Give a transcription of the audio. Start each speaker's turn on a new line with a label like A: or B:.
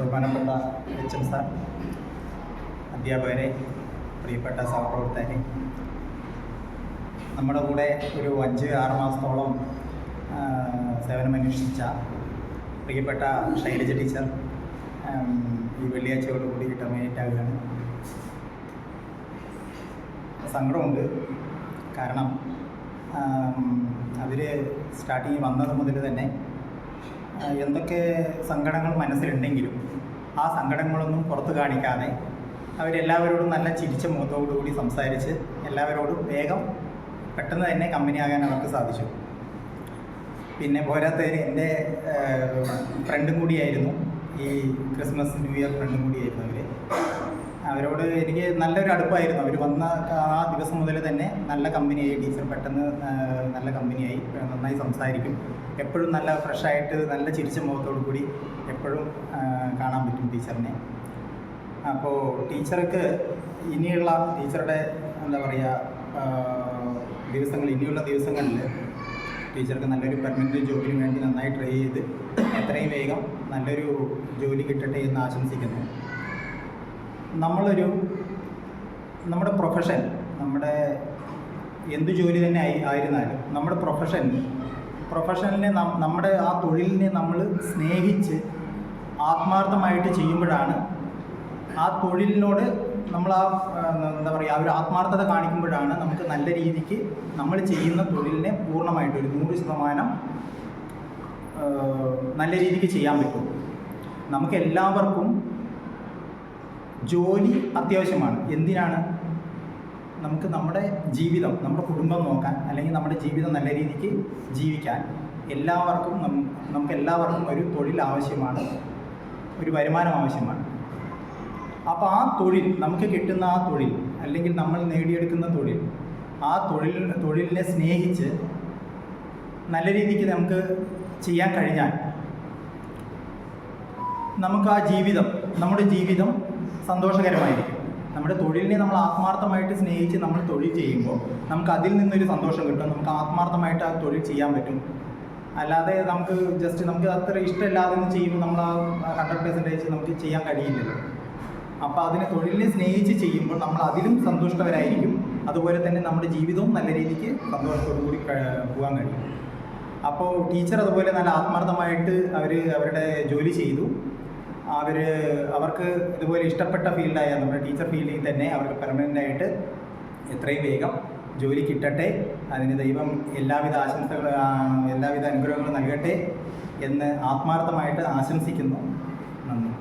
A: ബഹുമാനപ്പെട്ട എച്ച്.എം. സാർ, അധ്യാപകരെ, പ്രിയപ്പെട്ട സഹപ്രവർത്തകരെ, നമ്മുടെ കൂടെ ഒരു 5-6 മാസത്തോളം സേവനമന്വേഷിച്ച പ്രിയപ്പെട്ട ശൈലജ ടീച്ചർ ഈ വെള്ളിയാഴ്ചയോടുകൂടി ടെർമിനേറ്റ് ആവുകയാണ്. സങ്കടമുണ്ട്. കാരണം അവർ സ്റ്റാർട്ടിങ് വന്നത് മുതൽ തന്നെ എന്തൊക്കെ സങ്കടങ്ങൾ മനസ്സിലുണ്ടെങ്കിലും ആ സങ്കടങ്ങളൊന്നും പുറത്ത് കാണിക്കാതെ അവരെല്ലാവരോടും നല്ല ചിരിച്ച മുഖത്തോടുകൂടി സംസാരിച്ച് എല്ലാവരോടും വേഗം പെട്ടെന്ന് തന്നെ കമ്പനിയാകാൻ അവർക്ക് സാധിച്ചു. പിന്നെ പോരാത്തതിന് എൻ്റെ ഫ്രണ്ടും കൂടിയായിരുന്നു, ഈ ക്രിസ്മസ് ന്യൂ ഇയർ ഫ്രണ്ടും കൂടിയായിരുന്നു അവരോട് എനിക്ക് നല്ലൊരു അടുപ്പമായിരുന്നു. അവർ വന്ന ആ ദിവസം മുതൽ തന്നെ നല്ല കമ്പനിയായി. ടീച്ചർ പെട്ടെന്ന് നല്ല കമ്പനിയായി, നന്നായി സംസാരിക്കും, എപ്പോഴും നല്ല ഫ്രഷായിട്ട് നല്ല ചിരിച്ച മുഖത്തോടു കൂടി എപ്പോഴും കാണാൻ പറ്റും ടീച്ചറിനെ. അപ്പോൾ ടീച്ചർക്ക് ഇനിയുള്ള ടീച്ചറുടെ എന്താ പറയുക ഇനിയുള്ള ദിവസങ്ങളിൽ ടീച്ചർക്ക് നല്ലൊരു പെർമനൻറ്റ് ജോലിന് വേണ്ടി നന്നായി ട്രൈ ചെയ്ത് എത്രയും വേഗം നല്ലൊരു ജോലി കിട്ടട്ടെ എന്ന് ആശംസിക്കുന്നു. നമ്മുടെ പ്രൊഫഷൻ, നമ്മുടെ എന്ത് ജോലി തന്നെ ആയിരുന്നാലും നമ്മുടെ പ്രൊഫഷനിനെ നമ്മുടെ ആ തൊഴിലിനെ നമ്മൾ സ്നേഹിച്ച് ആത്മാർത്ഥമായിട്ട് ചെയ്യുമ്പോഴാണ്, ആ തൊഴിലിനോട് നമ്മൾ എന്താ പറയുക ഒരു ആത്മാർത്ഥത കാണിക്കുമ്പോഴാണ് നമുക്ക് നല്ല രീതിക്ക് നമ്മൾ ചെയ്യുന്ന തൊഴിലിനെ പൂർണ്ണമായിട്ട് ഒരു 100% നല്ല രീതിക്ക് ചെയ്യാൻ പറ്റും. നമുക്ക് എല്ലാവർക്കും ജോലി അത്യാവശ്യമാണ്. എന്തിനാണ്? നമുക്ക് നമ്മുടെ ജീവിതം, നമ്മുടെ കുടുംബം നോക്കാൻ, അല്ലെങ്കിൽ നമ്മുടെ ജീവിതം നല്ല രീതിക്ക് ജീവിക്കാൻ നമുക്ക് എല്ലാവർക്കും ഒരു തൊഴിൽ ആവശ്യമാണ്, ഒരു വരുമാനം ആവശ്യമാണ്. അപ്പോൾ ആ തൊഴിൽ, നമുക്ക് കിട്ടുന്ന ആ തൊഴിൽ, അല്ലെങ്കിൽ നമ്മൾ നേടിയെടുക്കുന്ന തൊഴിൽ, ആ തൊഴിലിനെ സ്നേഹിച്ച് നല്ല രീതിക്ക് നമുക്ക് ചെയ്യാൻ കഴിഞ്ഞാൽ നമുക്ക് ആ നമ്മുടെ ജീവിതം സന്തോഷകരമായിരിക്കും. നമ്മുടെ തൊഴിലിനെ നമ്മൾ ആത്മാർത്ഥമായിട്ട് സ്നേഹിച്ച് നമ്മൾ തൊഴിൽ ചെയ്യുമ്പോൾ നമുക്ക് അതിൽ നിന്നൊരു സന്തോഷം കിട്ടും. നമുക്ക് ആത്മാർത്ഥമായിട്ട് ആ തൊഴിൽ ചെയ്യാൻ പറ്റും. അല്ലാതെ നമുക്ക് അത്ര ഇഷ്ടമില്ലാതെ ചെയ്യുമ്പോൾ നമ്മൾ ആ 100% നമുക്ക് ചെയ്യാൻ കഴിയില്ലല്ലോ. അപ്പോൾ അതിനെ തൊഴിലിനെ സ്നേഹിച്ച് ചെയ്യുമ്പോൾ നമ്മൾ അതിലും സന്തുഷ്ടവരായിരിക്കും. അതുപോലെ തന്നെ നമ്മുടെ ജീവിതവും നല്ല രീതിക്ക് സന്തോഷത്തോടു കൂടി പോകാൻ കഴിയും. അപ്പോൾ ടീച്ചർ അതുപോലെ നല്ല ആത്മാർത്ഥമായിട്ട് അവരുടെ ജോലി ചെയ്തു. അവർക്ക് ഇതുപോലെ ഇഷ്ടപ്പെട്ട ഫീൽഡായ നമ്മുടെ ടീച്ചർ ഫീൽഡിൽ തന്നെ അവർക്ക് പെർമനൻ്റായിട്ട് എത്രയും വേഗം ജോലി കിട്ടട്ടെ, അതിന് ദൈവം എല്ലാവിധ അനുഗ്രഹങ്ങളും നൽകട്ടെ എന്ന് ആത്മാർത്ഥമായിട്ട് ആശംസിക്കുന്നു. നന്ദി.